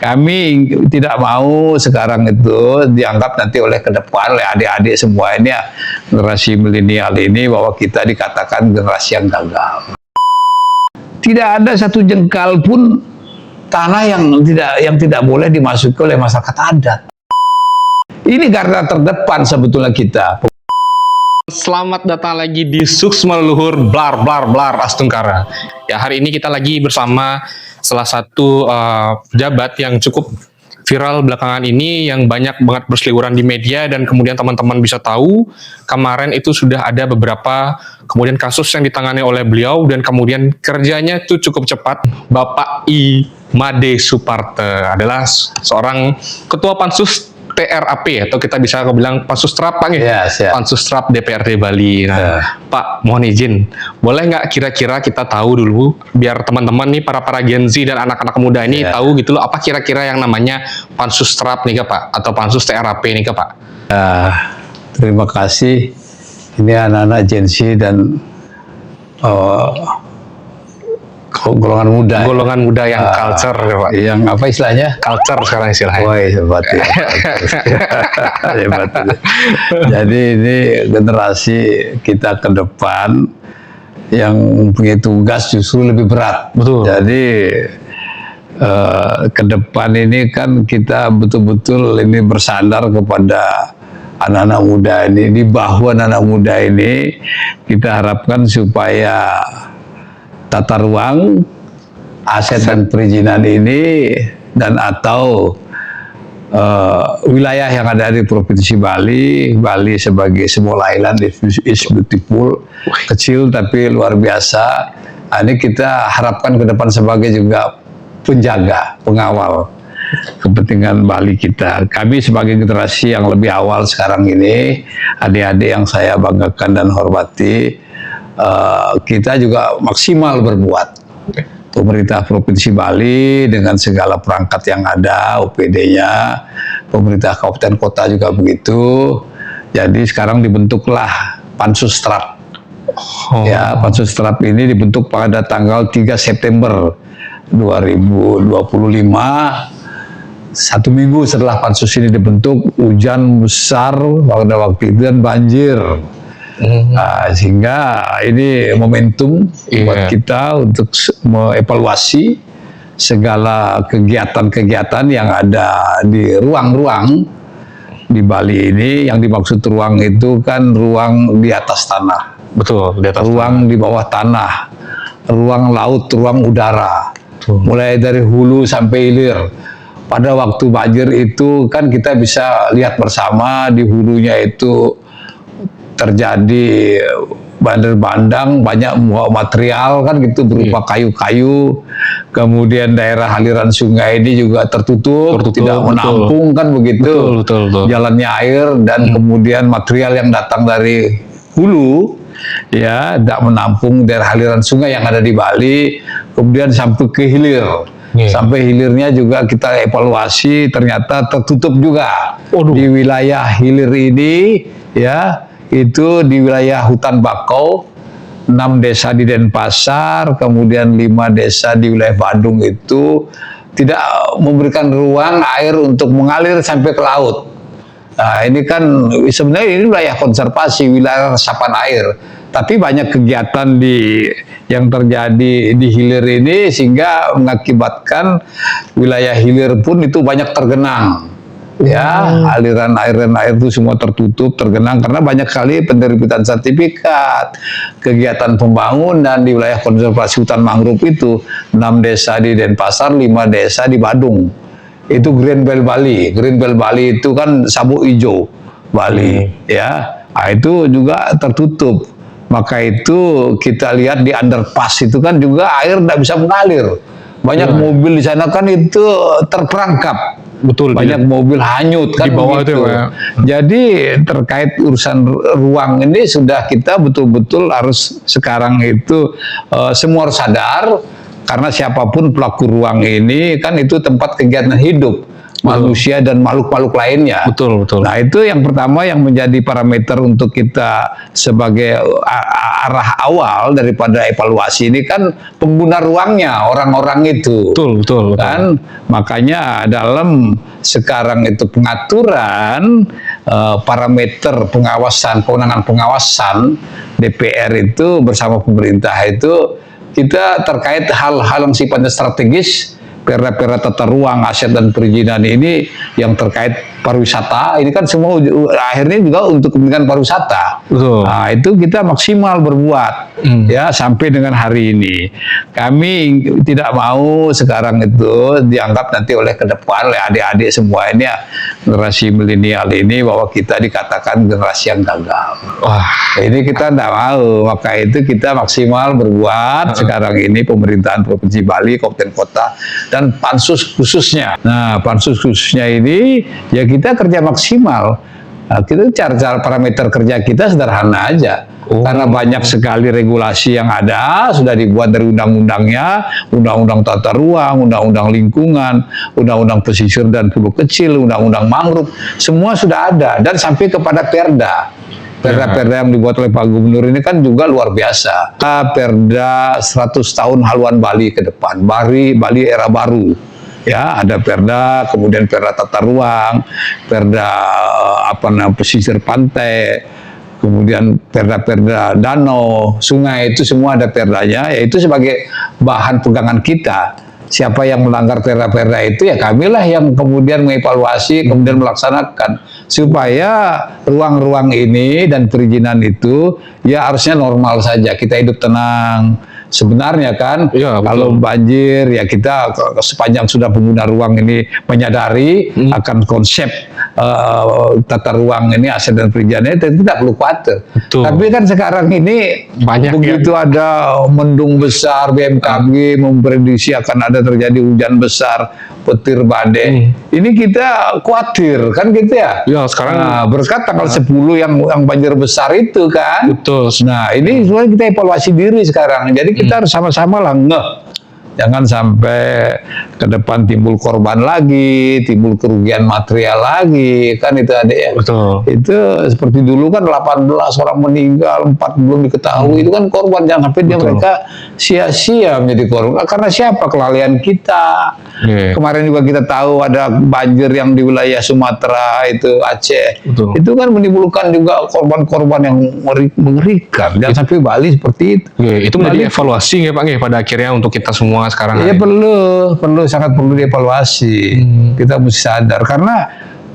kami tidak mau sekarang itu dianggap nanti oleh ke depan oleh adik-adik semua ini ya, generasi milenial ini bahwa kita dikatakan generasi yang gagal. Tidak ada satu jengkal pun tanah yang tidak boleh dimasuki oleh masyarakat adat. Ini garda terdepan sebetulnya kita. Selamat datang lagi di Suksma Leluhur Blar Blar Blar Astungkara. Ya, hari ini kita lagi bersama salah satu pejabat yang cukup viral belakangan ini, yang banyak banget berseliweran di media, dan kemudian teman-teman bisa tahu kemarin itu sudah ada beberapa kemudian kasus yang ditangani oleh beliau, dan kemudian kerjanya itu cukup cepat. Bapak I. Made Suparte adalah seorang ketua pansus TRAP, atau kita bisa bilang Pansus Trap, Pak, ya? Yes. Pansus Trap DPRD Bali. Nah, Pak, mohon izin, boleh nggak kira-kira kita tahu dulu, biar teman-teman nih, para Gen Z dan anak-anak muda ini tahu gitu loh, apa kira-kira yang namanya Pansus Trap nih, Pak, atau Pansus TRAP nih, Pak? Terima kasih. Ini anak-anak Gen Z dan golongan muda. Golongan muda yang culture, Pak. Yang apa istilahnya? Culture sekarang istilahnya. Wah, hebat ya. Hebat. Jadi ini generasi kita ke depan yang mempunyai tugas justru lebih berat. Betul. Jadi ke depan ini kan kita betul-betul ini bersandar kepada anak-anak muda ini. Di bahu anak-anak muda ini kita harapkan supaya tata ruang, aset dan perizinan ini dan atau wilayah yang ada di Provinsi Bali sebagai small island is beautiful, kecil tapi luar biasa. Ini kita harapkan ke depan sebagai juga penjaga, pengawal kepentingan Bali kita. Kami sebagai generasi yang lebih awal sekarang ini, adik-adik yang saya banggakan dan hormati, kita juga maksimal berbuat. Pemerintah Provinsi Bali dengan segala perangkat yang ada, OPD-nya, pemerintah kabupaten kota juga begitu. Jadi sekarang dibentuklah Pansus Trap. Ya, Pansus Trap ini dibentuk pada tanggal 3 September 2025. Satu minggu setelah pansus ini dibentuk, hujan besar pada waktu itu dan banjir. Sehingga ini momentum buat kita untuk mengevaluasi segala kegiatan-kegiatan yang ada di ruang-ruang di Bali ini. Yang dimaksud ruang itu kan ruang di atas tanah. Betul, di atas ruang di bawah tanah, ruang laut, ruang udara. Mulai dari hulu sampai hilir. Pada waktu banjir itu kan kita bisa lihat bersama di hulunya itu terjadi banjir bandang, banyak material kan gitu berupa kayu-kayu. Kemudian daerah aliran sungai ini juga tertutup, tidak menampung kan begitu. Betul. Jalannya air dan kemudian material yang datang dari hulu ya tidak menampung daerah aliran sungai yang ada di Bali, kemudian sampai ke hilir. Sampai hilirnya juga kita evaluasi, ternyata tertutup juga. Di wilayah hilir ini ya, itu di wilayah hutan bakau, 6 desa di Denpasar, kemudian 5 desa di wilayah Badung itu tidak memberikan ruang air untuk mengalir sampai ke laut. Nah, ini kan sebenarnya ini wilayah konservasi, wilayah resapan air. Tapi banyak kegiatan yang terjadi di hilir ini sehingga mengakibatkan wilayah hilir pun itu banyak tergenang. Ya, aliran air itu semua tertutup, tergenang karena banyak kali penerbitan sertifikat, kegiatan pembangunan di wilayah konservasi hutan mangrove itu. 6 desa di Denpasar, 5 desa di Badung. Itu Green Belt Bali. Green Belt Bali itu kan sabuk hijau Bali, ya. Nah, itu juga tertutup. Maka itu kita lihat di underpass itu kan juga air tidak bisa mengalir. Banyak mobil di sana kan itu terperangkap. Betul. Banyak mobil hanyut kan di bawah begitu. Itu ya. Jadi terkait urusan ruang ini sudah kita betul-betul harus sekarang itu semua harus sadar, karena siapapun pelaku ruang ini kan itu tempat kegiatan hidup. manusia dan makhluk-makhluk lainnya. Betul, betul. Nah, itu yang pertama yang menjadi parameter untuk kita sebagai arah awal daripada evaluasi ini kan pengguna ruangnya, orang-orang itu. Betul, betul, betul. Kan makanya dalam sekarang itu pengaturan parameter pengawasan, kewenangan pengawasan DPR itu bersama pemerintah itu kita terkait hal-hal yang sifatnya strategis, perda-perda tata ruang, aset dan perizinan ini yang terkait pariwisata, ini kan semua akhirnya juga untuk kepentingan pariwisata. Betul. Nah, itu kita maksimal berbuat ya sampai dengan hari ini. Kami tidak mau sekarang itu dianggap nanti oleh ke depan oleh adik-adik semua ini ya, generasi milenial ini bahwa kita dikatakan generasi yang gagal. Wah, Ini kita tidak mau, maka itu kita maksimal berbuat sekarang ini pemerintahan Provinsi Bali, Kabupaten Kota, dan pansus khususnya. Nah, pansus khususnya ini ya kita kerja maksimal. Nah, kita cara parameter kerja kita sederhana aja. Karena banyak sekali regulasi yang ada, sudah dibuat dari undang-undangnya, undang-undang tata ruang, undang-undang lingkungan, undang-undang pesisir dan pulau kecil, undang-undang mangrove, semua sudah ada. Dan sampai kepada perda. Perda-perda yang dibuat oleh Pak Gubernur ini kan juga luar biasa. Perda 100 tahun haluan Bali ke depan, Bali era baru. Ya, ada perda, kemudian perda tata ruang, perda pesisir pantai, kemudian perda-perda danau, sungai, itu semua ada perdanya, yaitu sebagai bahan pegangan kita. Siapa yang melanggar perda-perda itu ya kamilah yang kemudian mengevaluasi, kemudian melaksanakan supaya ruang-ruang ini dan perizinan itu ya harusnya normal saja, kita hidup tenang. Sebenarnya kan ya, kalau banjir ya kita sepanjang sudah pengguna ruang ini menyadari akan konsep tata ruang ini, aset dan perizinannya, tidak perlu khawatir. Tapi kan sekarang ini banyak begitu ya. ada mendung besar, BMKG memprediksi akan ada terjadi hujan besar, petir badai. Ini kita khawatir kan gitu ya. Ya, sekarang berkat tanggal 10 yang banjir besar itu kan. Betul. Nah, ini sebenarnya kita evaluasi diri sekarang. Jadi kita harus sama-sama lah jangan sampai ke depan timbul korban lagi, timbul kerugian material lagi, kan itu ada ya. Betul. Itu seperti dulu kan 18 orang meninggal, 4 belum diketahui, itu kan korban, jangan sampai mereka sia-sia menjadi korban. Karena siapa? Kelalaian kita. Kemarin juga kita tahu ada banjir yang di wilayah Sumatera, itu Aceh. Betul. Itu kan menimbulkan juga korban-korban yang mengerikan. Jangan sampai Bali seperti itu. Itu menjadi evaluasi ya Pak pada akhirnya untuk kita semua sekarang. Ya sangat perlu dievaluasi. Kita mesti sadar karena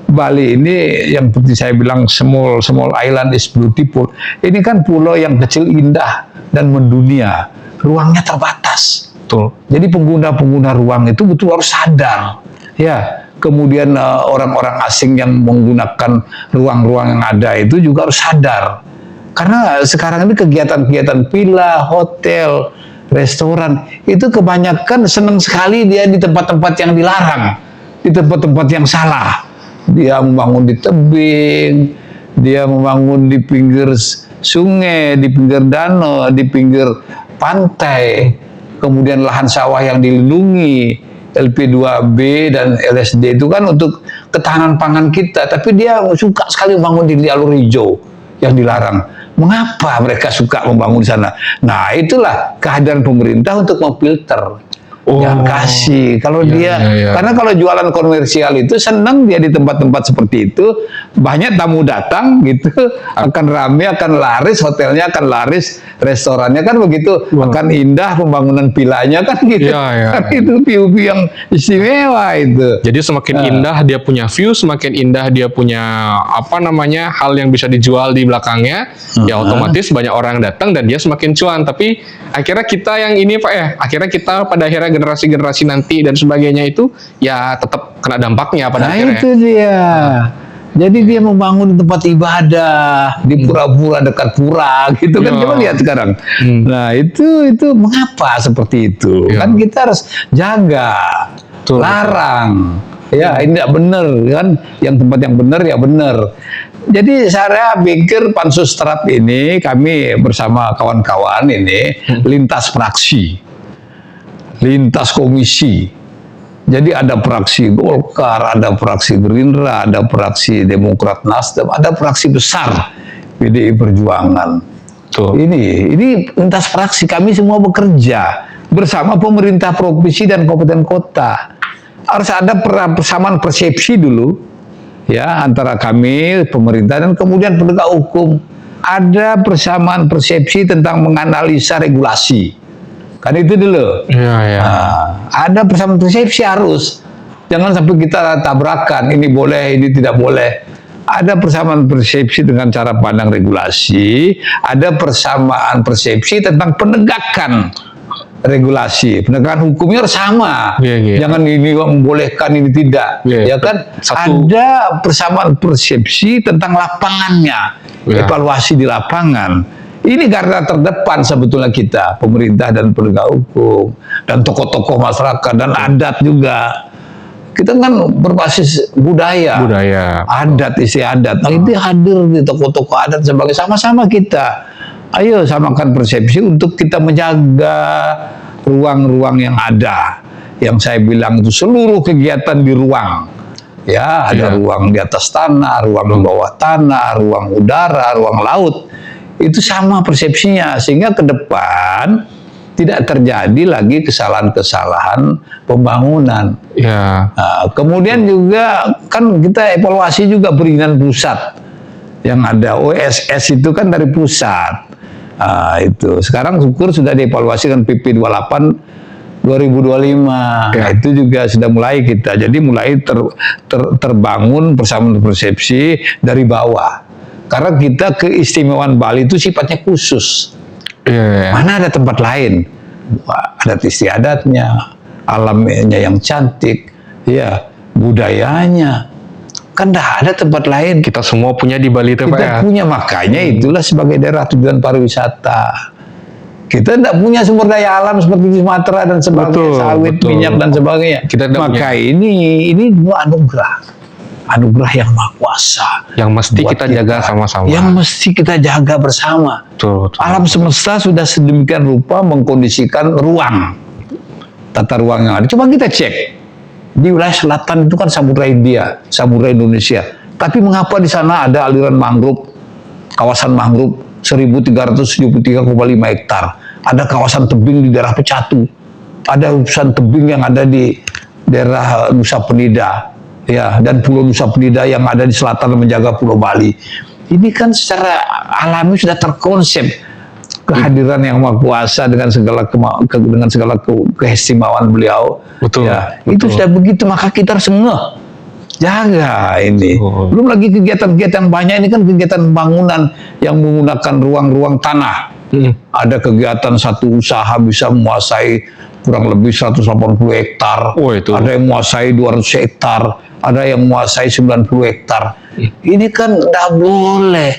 Bali ini yang seperti saya bilang small island is beautiful. Ini kan pulau yang kecil indah dan mendunia. Ruangnya terbatas. Betul. Jadi pengguna ruang itu betul harus sadar. Ya, kemudian orang-orang asing yang menggunakan ruang-ruang yang ada itu juga harus sadar. Karena sekarang ini kegiatan-kegiatan villa, hotel, restoran itu kebanyakan senang sekali dia di tempat-tempat yang dilarang, di tempat-tempat yang salah. Dia membangun di tebing, dia membangun di pinggir sungai, di pinggir danau, di pinggir pantai, kemudian lahan sawah yang dilindungi, LP2B dan LSD itu kan untuk ketahanan pangan kita, tapi dia suka sekali membangun di jalur hijau yang dilarang. Mengapa mereka suka membangun di sana? Nah, itulah kehadiran pemerintah untuk memfilter. Jangan kasih. Kalau karena kalau jualan komersial itu senang dia di tempat-tempat seperti itu, banyak tamu datang gitu, akan ramai, akan laris, hotelnya akan laris, restorannya kan begitu, akan indah pembangunan villanya kan gitu. Kan itu view-view yang istimewa itu. Jadi semakin indah dia punya view, semakin indah dia punya hal yang bisa dijual di belakangnya, ya otomatis banyak orang datang dan dia semakin cuan. Tapi akhirnya kita yang ini Pak akhirnya kita pada akhirnya generasi-generasi nanti dan sebagainya itu ya tetap kena dampaknya pada akhirnya. Nah itu dia. Jadi dia membangun tempat ibadah di pura-pura dekat pura gitu kan, coba lihat sekarang. Nah itu mengapa seperti itu? Kan kita harus jaga, larang. Ya ini tidak benar kan, yang tempat yang benar ya benar. Jadi saya pikir pansus terap ini kami bersama kawan-kawan ini lintas fraksi, lintas komisi, Jadi ada fraksi Golkar, ada fraksi Gerindra, ada fraksi Demokrat Nasdem, ada fraksi besar PDI Perjuangan. Tuh. Ini lintas fraksi, kami semua bekerja bersama pemerintah provinsi dan kabupaten kota. Harus ada persamaan persepsi dulu, ya, antara kami pemerintah dan kemudian penegak hukum. Ada persamaan persepsi tentang menganalisa regulasi, kan itu dulu. Nah, ada persamaan persepsi harus. Jangan sampai kita tabrakan, ini boleh, ini tidak boleh. Ada persamaan persepsi dengan cara pandang regulasi, ada persamaan persepsi tentang penegakan regulasi, penegakan hukumnya harus sama. Jangan ini membolehkan, ini tidak. Ya kan? Ada persamaan persepsi tentang lapangannya, evaluasi di lapangan. Ini garda terdepan sebetulnya kita, pemerintah dan penegak hukum dan tokoh-tokoh masyarakat dan adat juga. Kita kan berbasis budaya, adat, istiadat. Nah, itu hadir di tokoh-tokoh adat sebagai sama-sama kita. Ayo samakan persepsi untuk kita menjaga ruang-ruang yang ada. Yang saya bilang itu seluruh kegiatan di ruang. Ya, ada ruang di atas tanah, ruang di bawah tanah, ruang udara, ruang laut. Itu sama persepsinya, sehingga ke depan tidak terjadi lagi kesalahan-kesalahan pembangunan. Nah, kemudian juga kan kita evaluasi juga perizinan pusat yang ada OSS itu kan dari pusat. Nah, itu sekarang syukur sudah dievaluasi dengan PP 28 2025. Nah, itu juga sudah mulai kita. Jadi mulai terbangun persamaan persepsi dari bawah. Karena kita keistimewaan Bali itu sifatnya khusus. Mana ada tempat lain, adat istiadatnya, alamnya yang cantik, ya, budayanya, kan dah ada tempat lain. Kita semua punya di Bali itu, Pak, ya? Kita punya, makanya itulah sebagai daerah tujuan pariwisata. Kita tidak punya sumber daya alam seperti di Sumatera dan sebagainya, sawit, minyak dan sebagainya. Maka ini dua anugerah yang maha kuasa yang mesti kita jaga sama-sama, yang mesti kita jaga bersama. Betul. Alam semesta sudah sedemikian rupa mengkondisikan ruang, tata ruang yang ada. Coba kita cek di wilayah selatan itu kan Samudra India, Samudra Indonesia, tapi mengapa di sana ada aliran mangrove, kawasan mangrove 1373,5 hektar, ada kawasan tebing di daerah Pecatu, ada kawasan tebing yang ada di daerah Nusa Penida, ya, dan Pulau Nusa Penida yang ada di selatan menjaga Pulau Bali. Ini kan secara alami sudah terkonsep kehadiran yang maha kuasa dengan segala keistimewaan beliau. Ya, itu sudah begitu, maka kita harus jaga ini. Belum lagi kegiatan-kegiatan banyak, ini kan kegiatan pembangunan yang menggunakan ruang-ruang tanah. Ada kegiatan satu usaha bisa menguasai kurang lebih 180 hektar. Ada yang menguasai 200 hektar. Ada yang menguasai 90 hektar. Ini kan tidak boleh.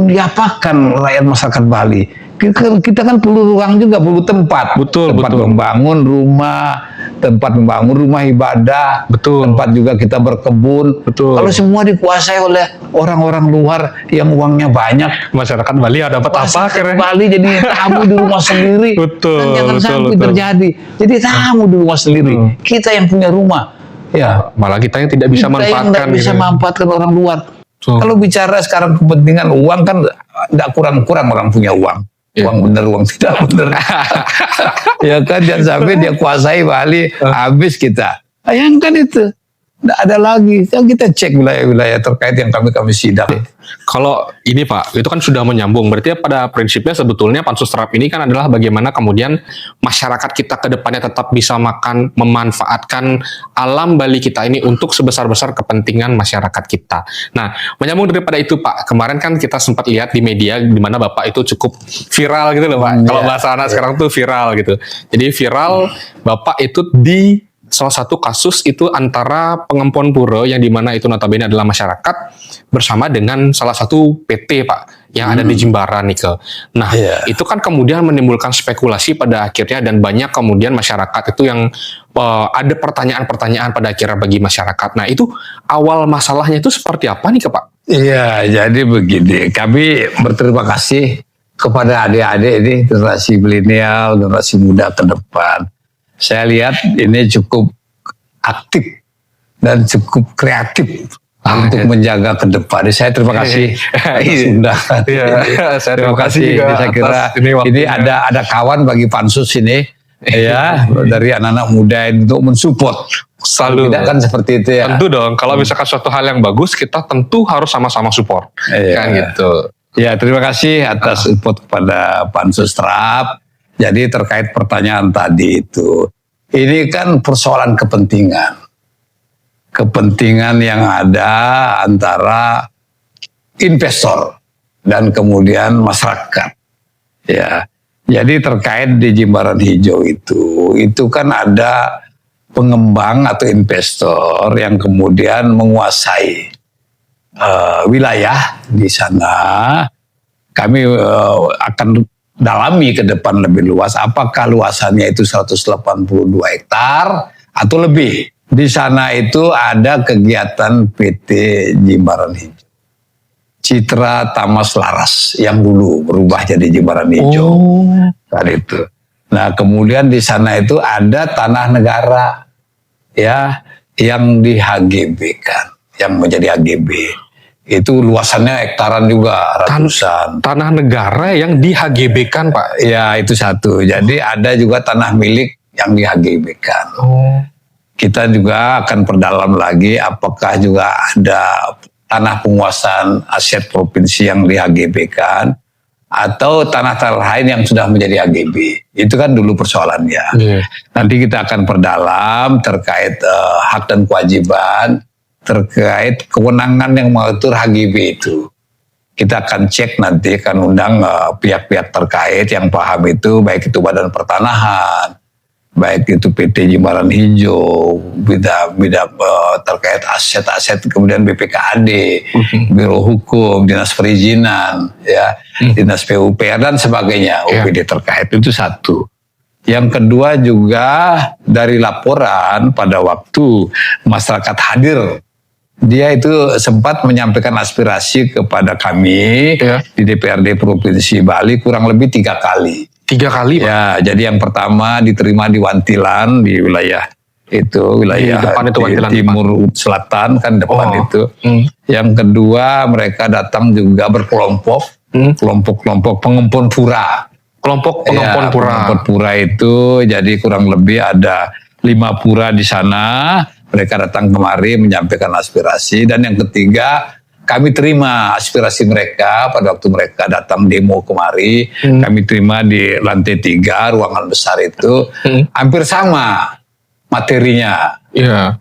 Diapakan rakyat masyarakat Bali? Kita kan perlu ruang juga, perlu tempat. Tempat membangun rumah, tempat membangun rumah ibadah, tempat juga kita berkebun. Kalau semua dikuasai oleh orang-orang luar yang uangnya banyak, masyarakat Bali ada dapat apa? Bali jadi tamu di rumah sendiri. Jangan sampai terjadi. Jadi tamu di rumah sendiri. Kita yang punya rumah, ya, malah kita yang tidak bisa manfaatkan orang luar. Kalau bicara sekarang kepentingan uang kan tidak kurang-kurang orang punya uang. Uang bener, uang tidak bener. Ya kan, jangan sampai dia kuasai Bali, habis kita. Bayangkan itu. Tidak ada lagi. Yang kita cek wilayah-wilayah terkait yang kami sidang. Kalau ini Pak, itu kan sudah menyambung. Berarti pada prinsipnya sebetulnya Pansus Terap ini kan adalah bagaimana kemudian masyarakat kita ke depannya tetap bisa memanfaatkan alam Bali kita ini untuk sebesar-besar kepentingan masyarakat kita. Nah, menyambung daripada itu Pak, kemarin kan kita sempat lihat di media di mana Bapak itu cukup viral gitu loh Pak. Kalau bahasa anak sekarang tuh viral gitu. Jadi viral Bapak itu di salah satu kasus itu antara Pengempon Puro yang dimana itu notabene adalah masyarakat bersama dengan salah satu PT Pak yang ada di Jimbaran Nikel. Nah itu kan kemudian menimbulkan spekulasi pada akhirnya dan banyak kemudian masyarakat itu yang ada pertanyaan-pertanyaan pada akhirnya bagi masyarakat. Nah itu awal masalahnya itu seperti apa nih Pak? Iya, jadi begini, kami berterima kasih kepada adik-adik ini, generasi milenial, generasi muda ke depan. Saya lihat ini cukup aktif dan cukup kreatif untuk menjaga ke depan. Saya terima kasih atas undangan. Saya Terima kasih. juga Saya kira atas ini waktunya. ada kawan bagi pansus ini ya dari anak-anak muda untuk mensupport. Selalu. Tidak kan seperti itu ya. Tentu dong, kalau misalkan suatu hal yang bagus, kita tentu harus sama-sama support. Iya. Kan gitu. Ya, terima kasih atas support kepada Pansus Terap. Jadi terkait pertanyaan tadi itu, ini kan persoalan kepentingan. Kepentingan yang ada antara investor dan kemudian masyarakat. Ya. Jadi terkait di Jimbaran Hijau itu kan ada pengembang atau investor yang kemudian menguasai wilayah di sana. Kami akan dalami ke depan lebih luas. Apakah luasannya itu 182 hektar atau lebih? Di sana itu ada kegiatan PT Jimbaran Hijau, Citra Tamas Laras yang dulu berubah jadi Jimbaran Hijau. Kan itu. Nah, kemudian di sana itu ada tanah negara ya yang di HGB kan, yang menjadi HGB. Itu luasannya hektaran juga, ratusan. Tanah negara yang di HGB kan, Pak? Ya, itu satu. Jadi ada juga tanah milik yang di HGB kan. Kita juga akan perdalam lagi apakah juga ada tanah penguasaan aset provinsi yang di HGB kan, atau tanah-tanah lain yang sudah menjadi HGB. Itu kan dulu persoalannya. Nanti kita akan perdalam terkait hak dan kewajiban, terkait kewenangan yang mengatur HGB itu. Kita akan cek nanti, akan undang pihak-pihak terkait yang paham itu, baik itu Badan Pertanahan, baik itu PT Jimbaran Hijau, bidang terkait aset-aset, kemudian BPKAD, Biro Hukum, Dinas Perizinan, ya, Dinas PUPR dan sebagainya, OPD terkait. Itu satu. Yang kedua juga dari laporan pada waktu masyarakat hadir, dia itu sempat menyampaikan aspirasi kepada kami di DPRD Provinsi Bali kurang lebih 3 kali. 3 kali, Pak? Ya, jadi yang pertama diterima di Wantilan, di wilayah itu, wilayah di depan itu Wantilan, timur selatan kan depan itu. Yang kedua mereka datang juga berkelompok, kelompok-kelompok pengempun pura. Kelompok pengempun pura. Pengempun pura itu jadi kurang lebih ada 5 pura di sana. Mereka datang kemari menyampaikan aspirasi. Dan yang ketiga, kami terima aspirasi mereka pada waktu mereka datang demo kemari. Kami terima di lantai 3 ruangan besar itu. Hampir sama materinya.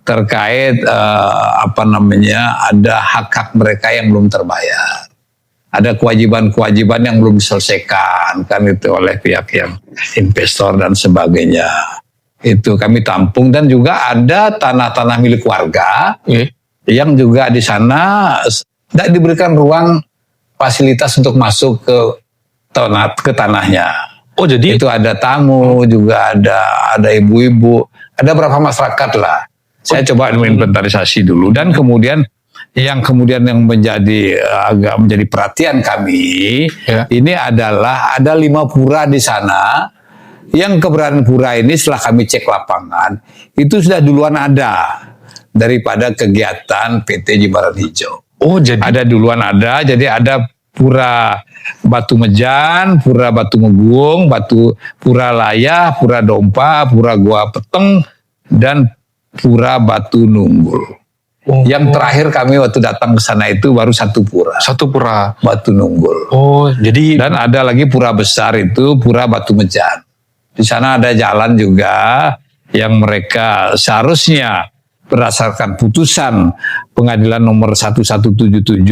Terkait ada hak-hak mereka yang belum terbayar. Ada kewajiban-kewajiban yang belum diselesaikan kan itu oleh pihak yang investor dan sebagainya. Itu kami tampung. Dan juga ada tanah-tanah milik warga yang juga di sana tidak diberikan ruang fasilitas untuk masuk ke tanahnya. Oh, jadi itu ada tamu, juga ada ibu-ibu, ada berapa masyarakat lah. Saya coba inventarisasi dulu. Dan kemudian yang menjadi agak menjadi perhatian kami ini adalah ada 5 pura di sana. Yang keberadaan pura ini setelah kami cek lapangan itu sudah duluan ada daripada kegiatan PT Jimbaran Hijau. Oh, jadi ada duluan ada. Jadi ada Pura Batu Mejan, Pura Batu Megung, Pura Layah, Pura Dompa, Pura Gua Peteng, dan Pura Batu Nunggul. Yang terakhir kami waktu datang ke sana itu baru 1 pura. 1 pura Batu Nunggul. Oh, jadi dan ada lagi pura besar itu Pura Batu Mejan. Di sana ada jalan juga yang mereka seharusnya berdasarkan putusan pengadilan nomor 1177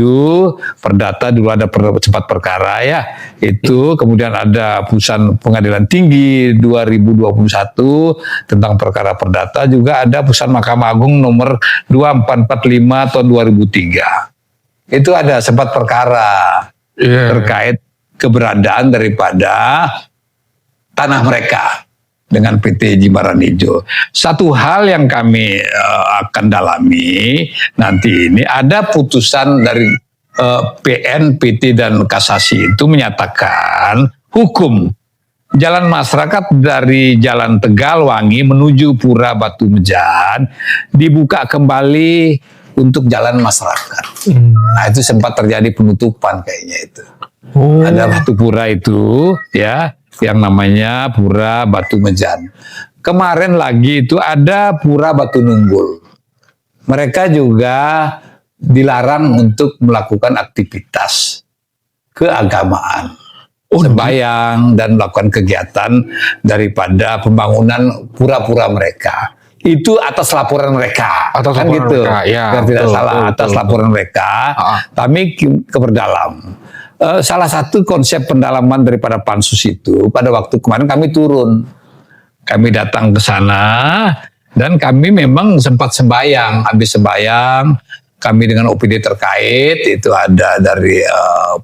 perdata dulu ada cepat perkara ya itu, kemudian ada putusan pengadilan tinggi 2021 tentang perkara perdata, juga ada putusan Mahkamah Agung nomor 2445 tahun 2003. Itu ada sempat perkara terkait keberadaan daripada tanah mereka dengan PT Jimbaran Hijau. Satu hal yang kami akan dalami nanti ini, ada putusan dari PN, PT dan kasasi itu menyatakan hukum jalan masyarakat dari Jalan Tegalwangi menuju Pura Batumejan dibuka kembali untuk jalan masyarakat. Nah itu sempat terjadi penutupan kayaknya itu. Ada satu pura itu ya yang namanya Pura Batumejan. Kemarin lagi itu ada Pura Batu Nunggul. Mereka juga dilarang untuk melakukan aktivitas keagamaan. Sembahyang dan melakukan kegiatan daripada pembangunan pura-pura mereka. Itu atas laporan mereka, kan gitu. Ya, tidak salah, atas laporan mereka. Kami keperdalam. Salah satu konsep pendalaman daripada pansus itu pada waktu kemarin kami turun, kami datang ke sana dan kami memang sempat sembahyang, habis sembahyang. Kami dengan OPD terkait itu ada dari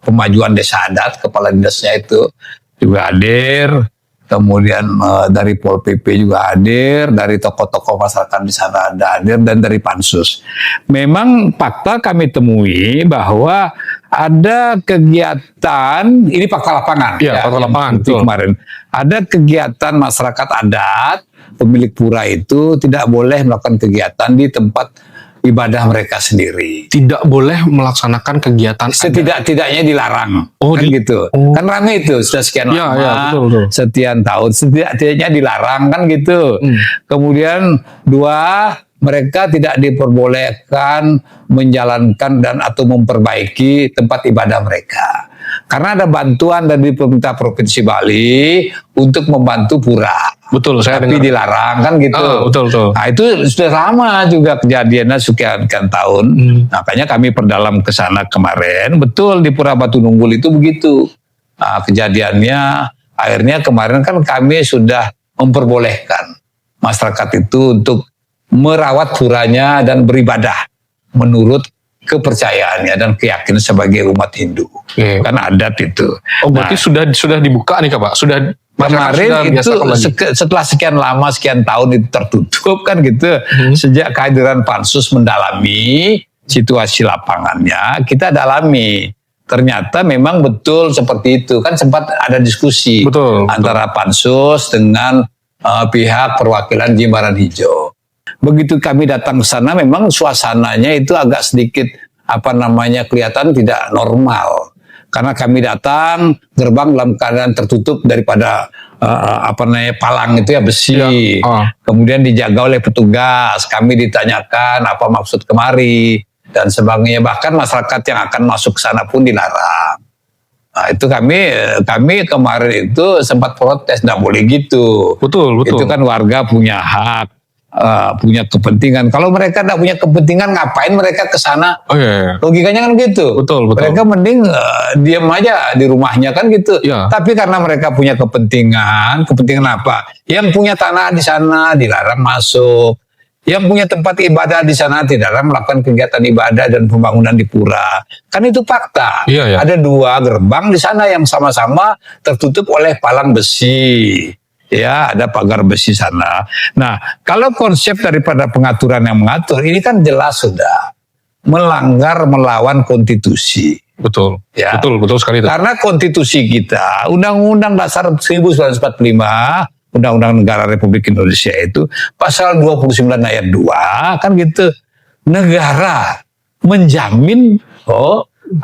pemajuan desa adat, kepala dinasnya itu juga hadir, kemudian dari Pol PP juga hadir, dari tokoh-tokoh masyarakat di sana ada hadir, dan dari pansus. Memang fakta kami temui bahwa ada kegiatan, ini fakta lapangan, fakta lapangan kemarin ada kegiatan masyarakat adat, pemilik pura itu tidak boleh melakukan kegiatan di tempat ibadah mereka sendiri. Tidak boleh melaksanakan kegiatan setidak-tidaknya dilarang. Kan gitu. Kan rame itu sudah sekian lama, betul. sekian tahun, setidak-tidaknya dilarang kan gitu. Kemudian dua, mereka tidak diperbolehkan menjalankan dan atau memperbaiki tempat ibadah mereka. Karena ada bantuan dari pemerintah Provinsi Bali untuk membantu pura. Betul, saya tapi dengar. dilarang kan gitu. Betul. Nah itu sudah lama juga kejadiannya sekian tahun. Makanya kami perdalam ke sana kemarin. Betul di Pura Batu Nunggul itu begitu. Nah, kejadiannya akhirnya kemarin kan kami sudah memperbolehkan masyarakat itu untuk merawat puranya dan beribadah menurut kepercayaannya dan keyakinan sebagai umat Hindu. Kan adat itu. Berarti sudah dibuka nih Pak? Kemarin itu setelah sekian lama, sekian tahun itu tertutup kan gitu. Sejak kehadiran pansus mendalami situasi lapangannya, kita dalami. Ternyata memang betul seperti itu. Kan sempat ada diskusi antara pansus dengan pihak perwakilan Jimbaran Hijau. Begitu kami datang ke sana, memang suasananya itu agak sedikit kelihatan tidak normal. Karena kami datang, gerbang dalam keadaan tertutup daripada palang itu ya besi. Kemudian dijaga oleh petugas. Kami ditanyakan apa maksud kemari dan sebagainya. Bahkan masyarakat yang akan masuk ke sana pun dilarang. Nah, itu kami kemarin itu sempat protes, tidak boleh gitu. Betul. Itu kan warga punya hak. Punya kepentingan. Kalau mereka tidak punya kepentingan, ngapain mereka ke sana? Logikanya kan gitu. Betul. Mereka mending diam aja di rumahnya kan gitu. Tapi karena mereka punya kepentingan apa? Yang punya tanah di sana dilarang masuk. Yang punya tempat ibadah di sana dilarang melakukan kegiatan ibadah dan pembangunan di pura. Kan itu fakta. Ada dua gerbang di sana yang sama-sama tertutup oleh palang besi. Ya, ada pagar besi sana. Nah, kalau konsep daripada pengaturan yang mengatur, ini kan jelas sudah melawan konstitusi. Betul sekali. Karena konstitusi kita, Undang-Undang Dasar 1945, Undang-Undang Negara Republik Indonesia itu, pasal 29 ayat 2, kan gitu. Negara menjamin,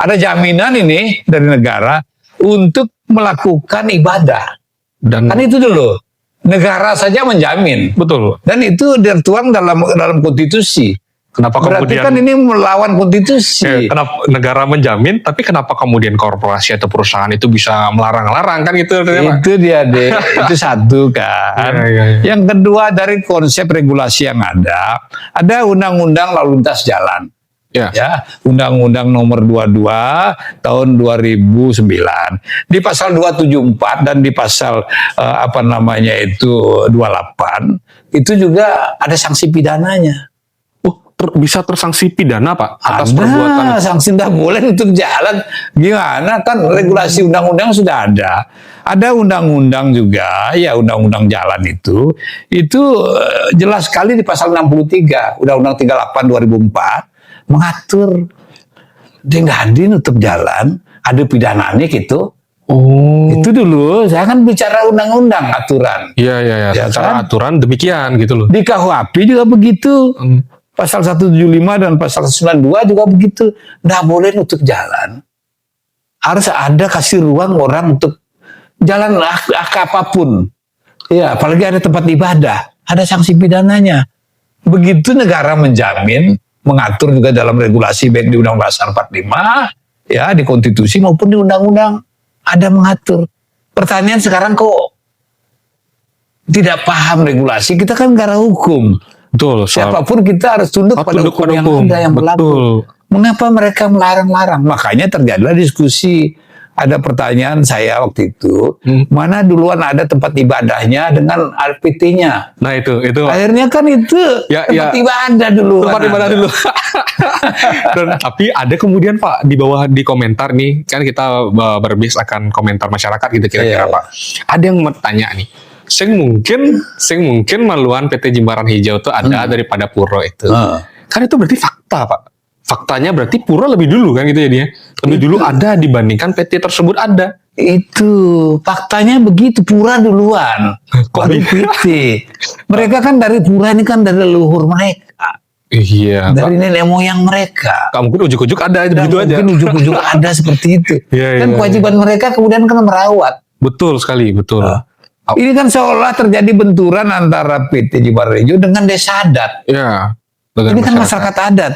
ada jaminan ini dari negara untuk melakukan ibadah. Kan itu dulu, negara saja menjamin. Betul. Dan itu tertuang dalam konstitusi. Kenapa berarti kemudian kan ini melawan konstitusi? Kenapa negara menjamin, tapi kenapa kemudian korporasi atau perusahaan itu bisa melarang-larang kan gitu? Itu dia deh, itu satu kan. Yang kedua dari konsep regulasi yang ada Undang-Undang Lalu Lintas Jalan. Ya, Undang-Undang Nomor 22 tahun 2009. Di pasal 274 dan di pasal 28 itu juga ada sanksi pidananya. Bisa tersanksi pidana Pak atas ada perbuatan. Sanksi tidak boleh untuk jalan. Gimana kan regulasi undang-undang sudah ada. Ada undang-undang juga, ya undang-undang jalan itu jelas sekali di pasal 63 Undang-Undang 38 2004 mengatur dengan untuk jalan ada pidananya gitu. Oh. Itu dulu saya kan bicara undang-undang aturan. Iya, Ya secara kan? aturan demikian gitu loh. Di KUHP juga begitu. Hmm. Pasal 175 dan pasal 192 juga begitu. Nggak boleh nutup jalan. Harus ada kasih ruang orang untuk jalan apapun. Ya, apalagi ada tempat ibadah, ada sanksi pidananya. Begitu negara menjamin, mengatur juga dalam regulasi baik di Undang-Undang Dasar 45, ya di konstitusi maupun di undang-undang ada mengatur. Pertanyaan sekarang kok tidak paham regulasi, kita kan negara hukum. Betul. Siapapun kita harus tunduk pada tunduk hukum pada yang hukum. ada yang berlaku. Betul. Mengapa mereka melarang-larang? Makanya terjadilah diskusi. Ada pertanyaan saya waktu itu, mana duluan ada tempat ibadahnya dengan RPT-nya? Nah itu. Akhirnya kan itu tempat ibadah dulu. Tempat ibadah dulu. Dan, tapi ada kemudian Pak di bawah di komentar nih, kan kita berbis akan komentar masyarakat gitu kira-kira Iya. Pak. Ada yang bertanya nih. Sing mungkin maluan PT Jimbaran Hijau itu ada daripada Puro itu. Kan itu berarti fakta Pak. Faktanya berarti Puro lebih dulu kan gitu ya dia. Lebih dulu ada dibandingkan PT tersebut ada. Itu faktanya begitu, Pura duluan. Baru PT. Mereka kan dari Pura ini kan dari leluhur mereka. Iya. Dari nenek moyang mereka. Gak mungkin ujuk-ujuk ada begitu aja. Mungkin ujuk-ujuk ada seperti itu. Iya, Kan iya, kewajiban mereka kemudian kan merawat. Betul sekali, betul. Ini kan seolah terjadi benturan antara PT Jimbaran Hijau dengan desa adat. Iya. Ini kan masyarakat adat.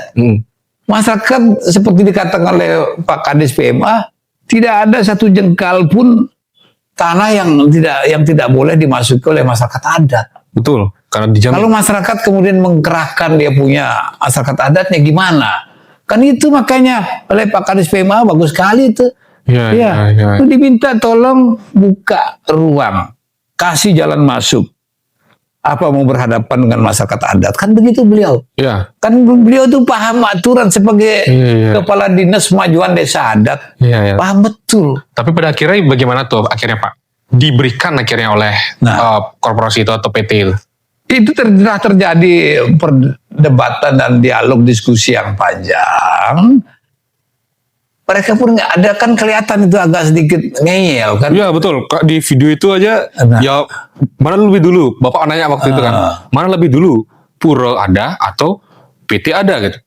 Masyarakat seperti dikatakan oleh Pak Kadis PMA, tidak ada satu jengkal pun tanah yang tidak boleh dimasuki oleh masyarakat adat. Betul, karena dijamin. Kalau masyarakat kemudian mengkerahkan dia punya masyarakat adatnya gimana? Kan itu makanya oleh Pak Kadis PMA bagus sekali itu. Iya. Itu diminta tolong buka ruang, kasih jalan masuk. Apa mau berhadapan dengan masyarakat adat? Kan begitu beliau. Iya. Kan beliau tuh paham aturan sebagai Iya. kepala dinas kemajuan desa adat. Iya. Paham betul. Tapi pada akhirnya bagaimana tuh akhirnya Pak? Diberikan akhirnya oleh korporasi itu atau PT itu? Itu telah terjadi perdebatan dan dialog diskusi yang panjang. Mereka pun nggak ada, kan kelihatan itu agak sedikit ngeyel kan. Iya betul. Di video itu aja ya mana lebih dulu? Bapak nanya waktu itu kan. Mana lebih dulu? Puro ada atau PT ada gitu.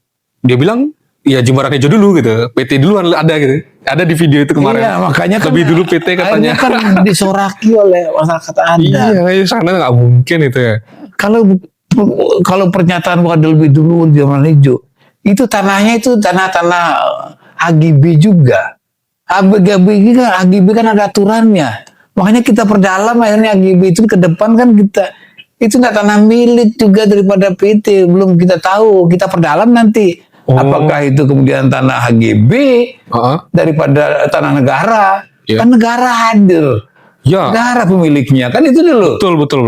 Dia bilang ya Jimbaran Hijau dulu gitu. PT duluan ada gitu. Ada di video itu kemarin. Iya, makanya kan lebih dulu PT katanya. kan disoraki oleh masyarakat adat. Iya, sana nggak mungkin itu ya. Kalau pernyataan bahwa lebih dulu Jimbaran Hijau, itu tanahnya itu tanah-tanah HGB juga. HGB kan ada aturannya. Makanya kita perdalam akhirnya HGB itu ke depan kan kita itu nggak tanah milik juga daripada PT. Belum kita tahu, kita perdalam nanti. Apakah itu kemudian tanah HGB daripada tanah negara? Kan negara hadir. Ya. Negara pemiliknya kan itu dulu. Betul.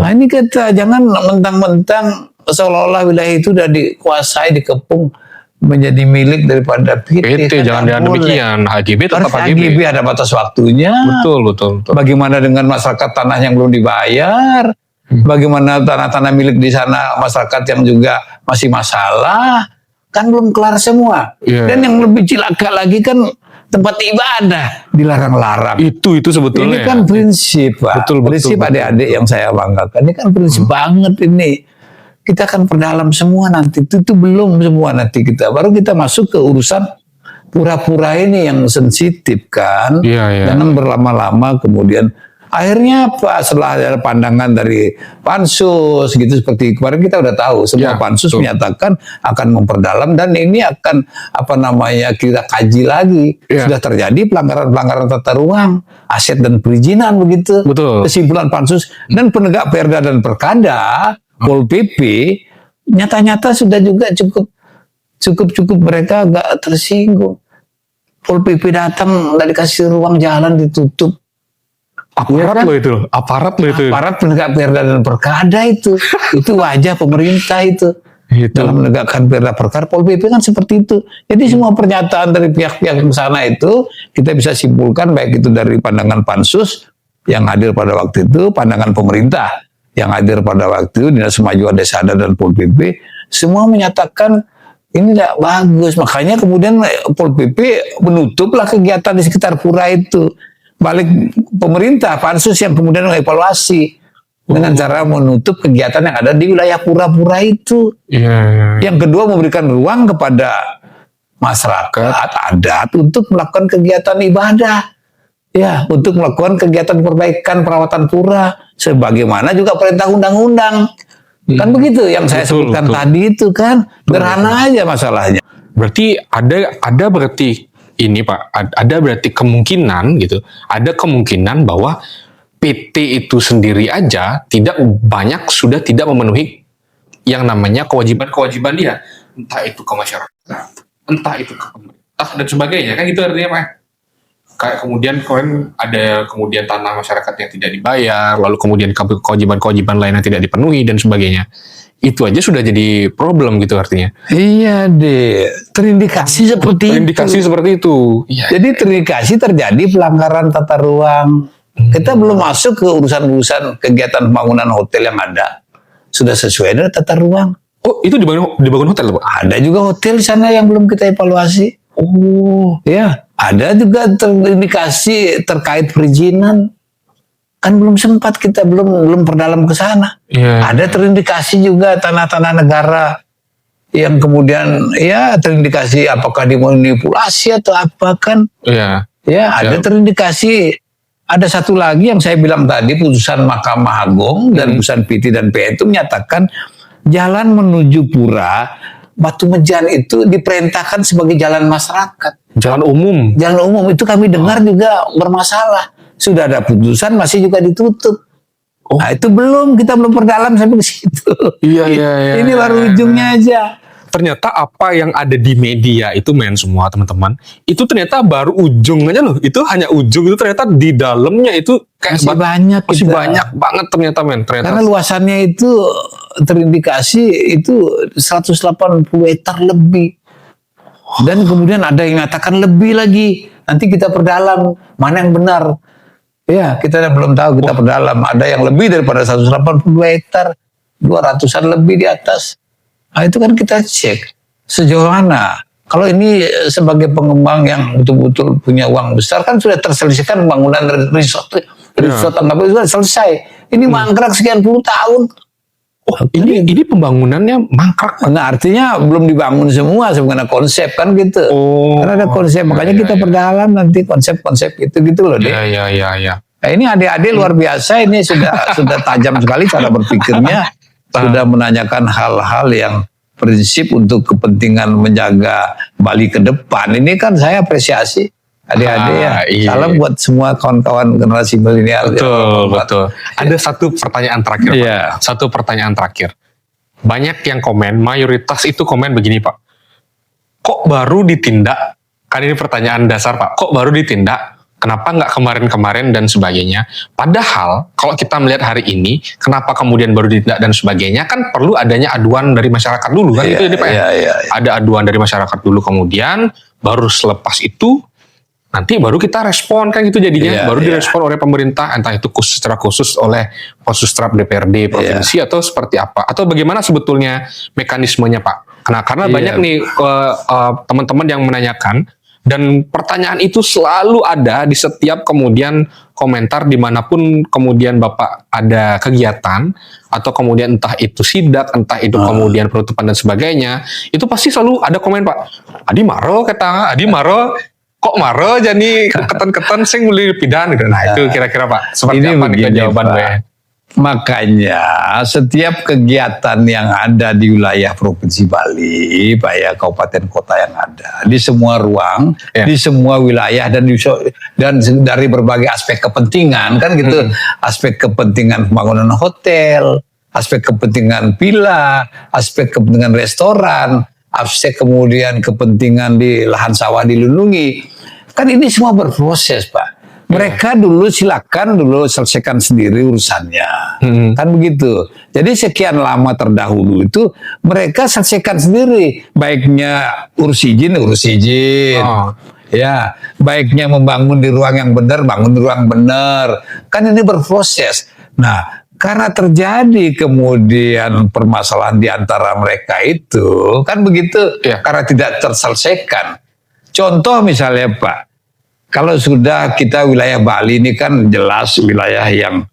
Nah ini kita jangan mentang-mentang seolah-olah wilayah itu sudah dikuasai, dikepung menjadi milik daripada PT. PT jangan demikian. HGB tetap HGB ada batas waktunya. Betul. Bagaimana dengan masyarakat tanah yang belum dibayar? Bagaimana tanah-tanah milik di sana masyarakat yang juga masih masalah? Kan belum kelar semua. Dan yang lebih cilaka lagi kan tempat ibadah dilarang-larang. Itu sebetulnya. Ini kan prinsip, Pak. Prinsip adik-adik yang saya banggakan. Ini kan prinsip banget ini. Kita akan perdalam semua nanti. Itu belum semua nanti kita. Baru kita masuk ke urusan pura-pura ini yang sensitif kan. Jangan berlama-lama kemudian. Akhirnya apa? Setelah ada pandangan dari pansus gitu seperti kemarin kita udah tahu semua pansus menyatakan akan memperdalam dan ini akan kita kaji lagi. Sudah terjadi pelanggaran-pelanggaran tata ruang, aset dan perizinan begitu. Kesimpulan pansus dan penegak perda dan perkada Pol PP nyata-nyata sudah juga cukup mereka agak tersinggung. Pol PP datang nggak dikasih ruang jalan ditutup. Aparat loh itu. Aparat penegak perda dan perkada itu wajah pemerintah itu. Dalam menegakkan perda perkara Pol PP kan seperti itu. Jadi semua pernyataan dari pihak-pihak di sana itu kita bisa simpulkan baik itu dari pandangan pansus yang hadir pada waktu itu, pandangan pemerintah yang hadir pada waktu itu, Dinas Kemajuan Desa Adat dan Pol PP, semua menyatakan ini tidak bagus. Makanya kemudian Pol PP menutuplah kegiatan di sekitar pura itu. balik pemerintah, pansus yang kemudian mengevaluasi dengan cara menutup kegiatan yang ada di wilayah pura-pura itu. Yang kedua, memberikan ruang kepada masyarakat adat untuk melakukan kegiatan ibadah. Ya, untuk melakukan kegiatan perbaikan perawatan pura sebagaimana juga perintah undang-undang. Kan begitu yang saya sebutkan tadi itu kan. Sederhana aja masalahnya. Berarti ada berarti ini Pak, ada berarti kemungkinan gitu. Ada kemungkinan bahwa PT itu sendiri aja sudah tidak memenuhi yang namanya kewajiban-kewajiban dia, entah itu ke masyarakat, entah itu ke pemerintah dan sebagainya, kan gitu artinya Pak. Kayak kemudian tanah masyarakat yang tidak dibayar, lalu kemudian kewajiban-kewajiban lain yang tidak dipenuhi dan sebagainya. Itu aja sudah jadi problem gitu artinya. Iya deh, terindikasi seperti itu. Iya. Jadi terindikasi terjadi pelanggaran tata ruang. Kita belum masuk ke urusan-urusan kegiatan pembangunan hotel yang ada. Sudah sesuai dengan tata ruang. Oh, itu dibangun hotel, Pak? Ada juga hotel di sana yang belum kita evaluasi. Oh, ya. Ada juga terindikasi terkait perizinan. Kan belum sempat, kita belum perdalam ke sana. Ada terindikasi juga tanah-tanah negara yang kemudian ya terindikasi apakah dimanipulasi atau apa kan. Ya, ada terindikasi. Ada satu lagi yang saya bilang tadi, putusan Mahkamah Agung dan putusan PT dan PN itu menyatakan jalan menuju pura Batu Mejan itu diperintahkan sebagai jalan masyarakat. Jalan umum. Jalan umum itu kami dengar juga bermasalah. Sudah ada putusan masih juga ditutup. Nah itu kita belum perdalam sampai ke situ. Iya. Ini baru ujungnya aja. Ternyata apa yang ada di media itu semua teman-teman, itu ternyata baru ujung aja loh. Itu hanya ujung, itu ternyata di dalamnya itu kayak masih banyak banget ternyata ternyata. Karena luasannya itu terindikasi itu 180 hektar lebih. Dan kemudian ada yang mengatakan lebih lagi. Nanti kita perdalam mana yang benar. Ya, kita belum tahu, kita perdalam. Ada yang lebih daripada 180 hektar, 200-an lebih di atas. Nah itu kan kita cek sejauh mana. Kalau ini sebagai pengembang yang betul-betul punya uang besar kan sudah terselesaikan pembangunan resort anggap sudah selesai. Ini mangkrak sekian puluh tahun. Ini pembangunannya mangkrak. Nah artinya belum dibangun semua sebenarnya konsep kan gitu. Karena ada konsep, makanya kita perdalam nanti konsep-konsep itu loh deh. Iya. Nah, ini adik-adik luar biasa, ini sudah tajam sekali cara berpikirnya. Sudah menanyakan hal-hal yang prinsip untuk kepentingan menjaga Bali ke depan. Ini kan saya apresiasi adik-adik ya. Iya. Salam buat semua kawan-kawan generasi milenial. Betul. Ada satu pertanyaan terakhir, Pak. Satu pertanyaan terakhir. Banyak yang komen, mayoritas itu komen begini, Pak. Kok baru ditindak? Kan ini pertanyaan dasar, Pak. Kok baru ditindak? Kenapa nggak kemarin-kemarin dan sebagainya? Padahal kalau kita melihat hari ini, kenapa kemudian baru ditindak dan sebagainya? Kan perlu adanya aduan dari masyarakat dulu kan? Itu Pak. Ada aduan dari masyarakat dulu, kemudian baru selepas itu nanti baru kita respon kan gitu jadinya. Baru direspon oleh pemerintah, entah itu secara khusus oleh Posstrap DPRD provinsi atau seperti apa? Atau bagaimana sebetulnya mekanismenya Pak? Karena banyak nih teman-teman yang menanyakan. Dan pertanyaan itu selalu ada di setiap kemudian komentar dimanapun kemudian Bapak ada kegiatan atau kemudian entah itu sidak, entah itu kemudian penutupan dan sebagainya, itu pasti selalu ada komen Pak. Adi maro kok maro jadi keton-keton sing mulai pidan gitu. Nah itu kira-kira Pak seperti apa nih jawaban Pak? Makanya setiap kegiatan yang ada di wilayah Provinsi Bali, Pak ya, kabupaten kota yang ada di semua ruang, di semua wilayah dan dari berbagai aspek kepentingan kan gitu, aspek kepentingan pembangunan hotel, aspek kepentingan villa, aspek kepentingan restoran, aspek kemudian kepentingan di lahan sawah dilindungi, kan ini semua berproses Pak. Mereka dulu silakan selesaikan sendiri urusannya, kan begitu. Jadi sekian lama terdahulu itu mereka selesaikan sendiri. Baiknya urus izin, ya. Baiknya membangun di ruang yang benar, bangun di ruang benar. Kan ini berproses. Nah, karena terjadi kemudian permasalahan di antara mereka itu, kan begitu. Karena tidak terselesaikan. Contoh misalnya Pak. kalau sudah kita wilayah Bali ini kan jelas wilayah yang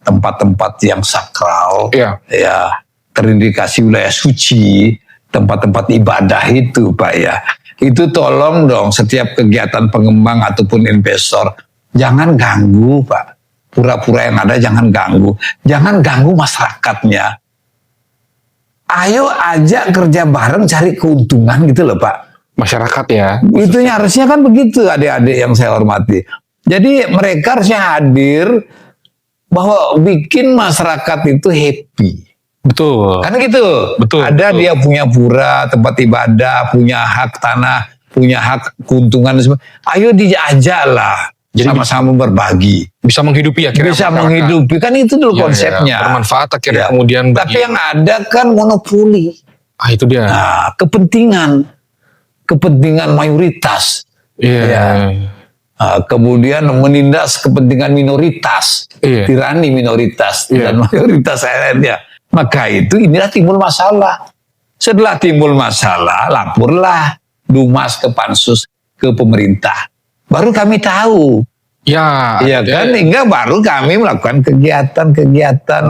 tempat-tempat yang sakral, Iya. ya terindikasi wilayah suci, tempat-tempat ibadah itu Pak ya. Itu tolong dong setiap kegiatan pengembang ataupun investor jangan ganggu Pak. Pura-pura yang ada jangan ganggu. Jangan ganggu masyarakatnya. Ayo ajak kerja bareng cari keuntungan gitu loh Pak. Masyarakat ya. Itu harusnya kan begitu adik-adik yang saya hormati. Jadi mereka harusnya hadir bahwa bikin masyarakat itu happy. Betul. Kan gitu. Betul, Ada betul. dia punya pura, tempat ibadah, punya hak tanah, punya hak keuntungan. Ayo diajak lah. Jadi sama-sama berbagi. Bisa menghidupi akhirnya. Bisa masyarakat. menghidupi. Kan itu dulu Iya, konsepnya. iya. Bermanfaat akhirnya Ya. kemudian bagi. Tapi yang ada kan monopoli. Itu dia. Nah, kepentingan mayoritas. Iya. Ya. Kemudian menindas kepentingan minoritas, Iya. tirani minoritas Iya. dan mayoritas lainnya. Maka itu inilah timbul masalah. Setelah timbul masalah, laporlah Dumas ke Pansus ke pemerintah. Baru kami tahu. Ya. Iya kan, hingga baru kami melakukan kegiatan-kegiatan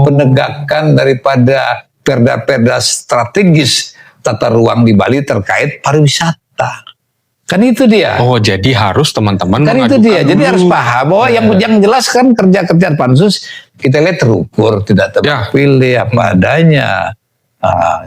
penegakan daripada perda-perda strategis tata ruang di Bali terkait pariwisata. Kan itu dia. Oh, jadi harus teman-teman Kan itu mengajukan dia. Jadi dulu. harus paham bahwa yang jelas kan kerja-kerja pansus kita lihat terukur, tidak terpilih apa adanya.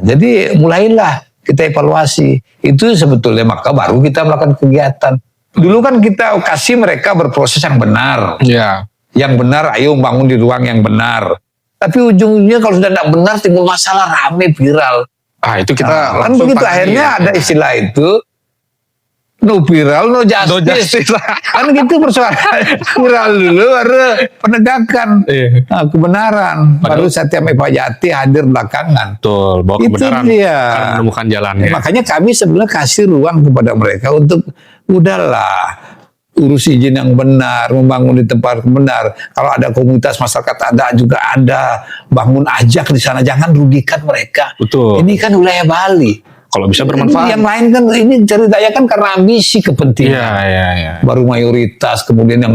Jadi mulailah kita evaluasi. Itu sebetulnya maka baru kita melakukan kegiatan. Dulu kan kita kasih mereka berproses yang benar. Ya. Yang benar, ayo bangun di ruang yang benar. Tapi ujungnya kalau sudah tidak benar timbul masalah, rame, viral. Itu kita Kan langsung begitu tangani akhirnya ya. ada istilah itu. No viral, no justice. No justice. Kan gitu persoalan. Viral dulu baru penegakan kebenaran. Baru Satya Eva Jati hadir belakangan. Betul, bahwa Itu kebenaran dia. akan menemukan jalannya. Makanya kami sebenarnya kasih ruang kepada mereka untuk udahlah urus izin yang benar, membangun di tempat yang benar. Kalau ada komunitas masyarakat ada, bangun ajak di sana, jangan rugikan mereka. Betul. Ini kan wilayah Bali. Kalau bisa bermanfaat. Yang lain kan ini ceritanya kan karena ambisi kepentingan. Iya. Baru mayoritas, kemudian yang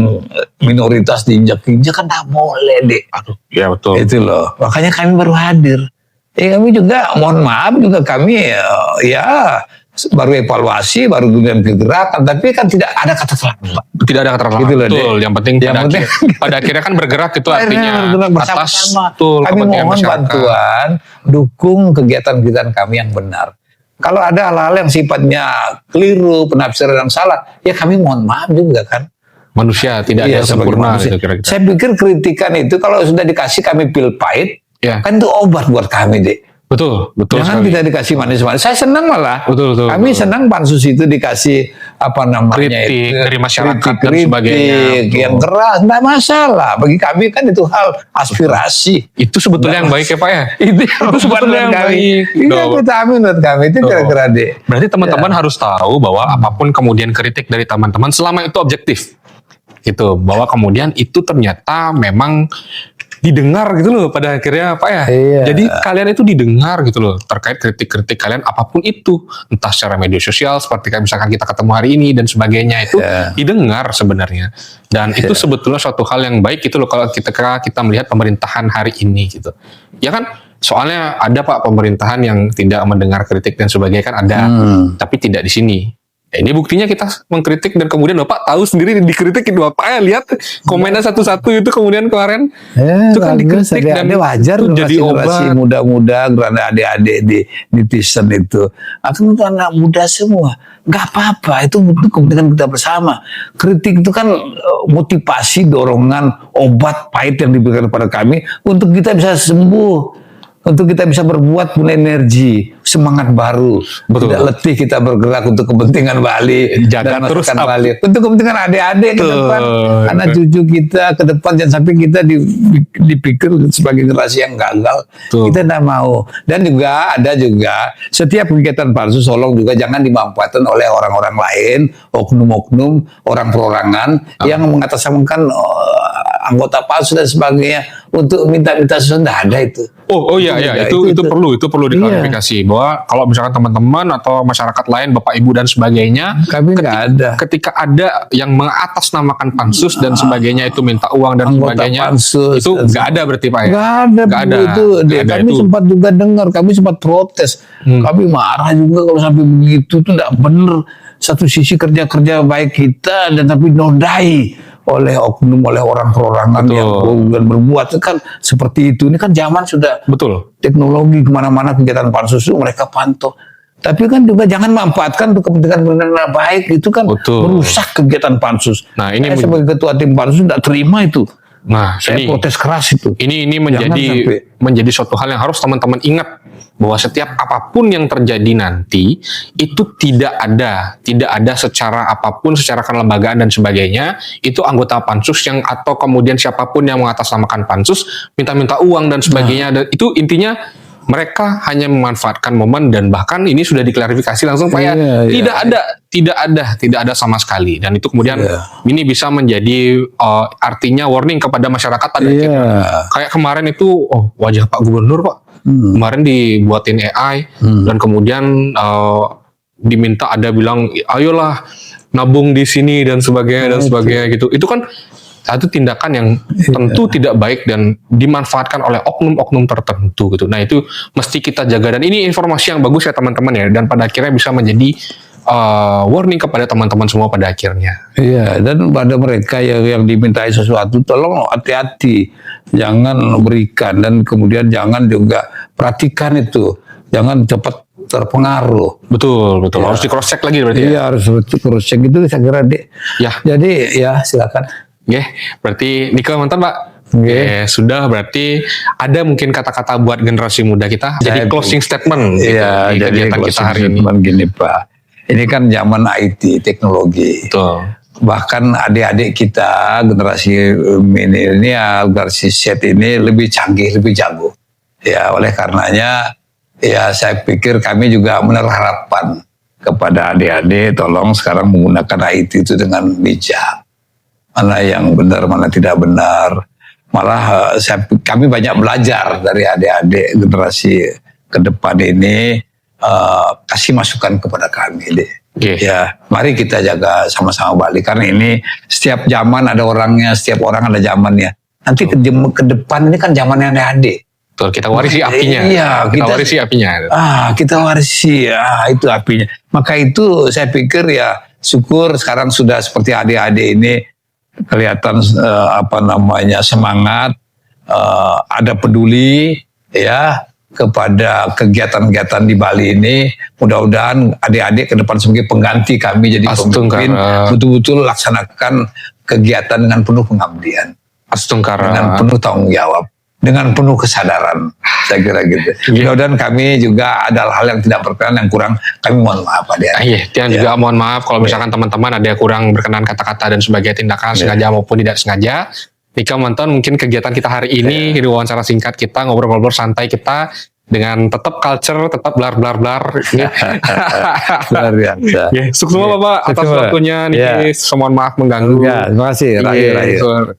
minoritas diinjak-injak kan tak boleh deh. Aduh, ya betul. Itu loh. Makanya kami baru hadir. Kami juga mohon maaf juga kami ya baru evaluasi, baru kemudian kegerakan, tapi kan tidak ada kata terlambat. Tidak ada kata terlambat. Gitu loh, Betul. Dek. Yang penting pada akhirnya kan bergerak itu artinya Akhirnya bergerak atas bersama-sama. betul, Kami kepentingan mohon masyarakat. bantuan, dukung kegiatan-kegiatan kami yang benar. Kalau ada hal-hal yang sifatnya keliru, penafsiran yang salah, ya kami mohon maaf juga kan. Manusia tidak ada yang sebagai sempurna manusia. gitu kira-kira. Saya pikir kritikan itu kalau sudah dikasih kami pil pahit, Ya. kan itu obat buat kami deh. Betul Jangan sekali. kita dikasih manis-manis. Saya senang malah. Betul. Kami senang pansus itu dikasih apa namanya Kritik itu dari masyarakat dan kritik sebagainya. Betul. yang keras, tidak masalah. Bagi kami kan itu hal aspirasi. Itu sebetulnya yang baik ya Pak ya. Itu sebetulnya yang baik. Iya, kita amin menurut kami itu kira-kira deh. Berarti teman-teman harus tahu bahwa apapun kemudian kritik dari teman-teman selama itu objektif. Gitu, bahwa kemudian itu ternyata memang didengar gitu loh pada akhirnya Pak ya. Iya. Jadi kalian itu didengar gitu loh terkait kritik-kritik kalian apapun itu, entah secara media sosial seperti kayak misalkan kita ketemu hari ini dan sebagainya itu didengar sebenarnya. Dan itu sebetulnya suatu hal yang baik gitu loh kalau kita melihat pemerintahan hari ini gitu. Ya kan? Soalnya ada Pak pemerintahan yang tidak mendengar kritik dan sebagainya kan ada, tapi tidak di sini. Ya, ini buktinya kita mengkritik dan kemudian Bapak tahu sendiri dikritik itu Bapak ya lihat komennya satu-satu itu kemudian kemarin itu kan dikritik dan wajar itu jadi generasi obat. muda-muda karena adik-adik di netizen itu akan itu anak muda semua, nggak apa-apa, itu kepentingan kita bersama. Kritik itu kan motivasi, dorongan, obat pahit yang diberikan kepada kami untuk kita bisa sembuh. Untuk kita bisa berbuat punya energi, semangat baru. Betul. Tidak letih kita bergerak untuk kepentingan Bali. Jaga dan terus masyarakat up. Bali. Untuk kepentingan adik-adik ke depan. Anak cucu kita ke depan. Jangan sampai kita dipikir sebagai generasi yang gagal. Betul. Kita tidak mau. Dan juga ada juga setiap kegiatan pansus tolong juga jangan dimanfaatkan oleh orang-orang lain, oknum-oknum, orang perorangan yang mengatasnamakan anggota pansus dan sebagainya untuk minta-minta sesuatu, nggak ada itu. Oh iya itu perlu diklarifikasi bahwa kalau misalkan teman-teman atau masyarakat lain, Bapak Ibu dan sebagainya, Kami nggak ada. ketika ada yang mengatasnamakan pansus dan sebagainya itu minta uang dan Anggota sebagainya, pansus, itu nggak ada berarti Pak ya? Nggak ada, Nggak ada. itu. Nggak ada Kami itu. sempat juga dengar, kami sempat protes, kami marah juga kalau sampai begitu tuh nggak benar. Satu sisi kerja-kerja baik kita dan tapi nodai oleh oknum, oleh orang perorangan Betul. yang bukan berbuat kan seperti itu. Ini kan zaman sudah Betul. teknologi, kemana-mana kegiatan pansus itu mereka pantau. Tapi kan juga jangan manfaatkan untuk kepentingan baik, itu kan Betul. merusak kegiatan pansus. Nah, ini Saya sebagai ketua tim pansus tidak terima itu. Nah, Saya protes keras itu. ini Jangan sampai. menjadi suatu hal yang harus teman-teman ingat, bahwa setiap apapun yang terjadi nanti itu tidak ada secara apapun, secara kelembagaan dan sebagainya, itu anggota pansus yang atau kemudian siapapun yang mengatasnamakan pansus minta-minta uang dan sebagainya, dan itu intinya mereka hanya memanfaatkan momen, dan bahkan ini sudah diklarifikasi langsung Pak ya, tidak ada sama sekali, dan itu kemudian ini bisa menjadi artinya warning kepada masyarakat pada akhirnya. Kayak kemarin itu wajah Pak Gubernur Pak kemarin dibuatin AI dan kemudian diminta, ada bilang ayolah nabung di sini dan sebagainya gitu. Itu kan satu tindakan yang tentu tidak baik dan dimanfaatkan oleh oknum-oknum tertentu gitu. Nah itu mesti kita jaga, dan ini informasi yang bagus ya teman-teman ya, dan pada akhirnya bisa menjadi warning kepada teman-teman semua pada akhirnya. Iya, dan pada mereka yang dimintai sesuatu, tolong hati-hati, jangan berikan, dan kemudian jangan juga perhatikan itu, jangan cepat terpengaruh. Betul, harus di cross check lagi berarti ya. Iya, harus cross check itu saya kira Ya. Jadi ya silakan. Berarti Niko mantan Pak. Sudah, berarti ada mungkin kata-kata buat generasi muda kita. Jadi closing statement Iya, di jadi kegiatan kita hari ini. Gini Pak, ini kan zaman IT, teknologi. Betul. Bahkan adik-adik kita, generasi milenial, generasi Z ini lebih canggih, lebih jago. Ya, oleh karenanya, ya saya pikir kami juga menaruh harapan kepada adik-adik, tolong sekarang menggunakan IT itu dengan bijak. Mana yang benar, mana tidak benar. Malah kami banyak belajar dari adik-adik generasi ke depan ini, kasih masukan kepada kami deh. Ya, mari kita jaga sama-sama balik, karena ini setiap zaman ada orangnya, setiap orang ada zamannya. Nanti ke depan ini kan zamannya adik-adik. Betul, kita warisi apinya. Iya, kita warisi apinya. Kita warisi, itu apinya. Maka itu saya pikir ya syukur sekarang sudah seperti adik-adik ini kelihatan semangat, ada peduli ya kepada kegiatan-kegiatan di Bali ini. Mudah-mudahan adik-adik ke depan sebagai pengganti kami jadi pemimpin betul-betul laksanakan kegiatan dengan penuh pengabdian, dengan penuh tanggung jawab, dengan penuh kesadaran, saya kira gitu. Mudah-mudahan kami juga ada hal yang tidak berkenan, yang kurang, kami mohon maaf Pak. Dan juga mohon maaf kalau misalkan teman-teman ada yang kurang berkenan kata-kata dan sebagainya, tindakan sengaja maupun tidak sengaja. Nika Manton, mungkin kegiatan kita hari ini, di wawancara singkat kita, ngobrol-ngobrol santai kita, dengan tetap culture, tetap blar. Luar biasa. Sukses semua Bapak atas waktunya. Niki, mohon maaf mengganggu. Terima kasih. Rayu.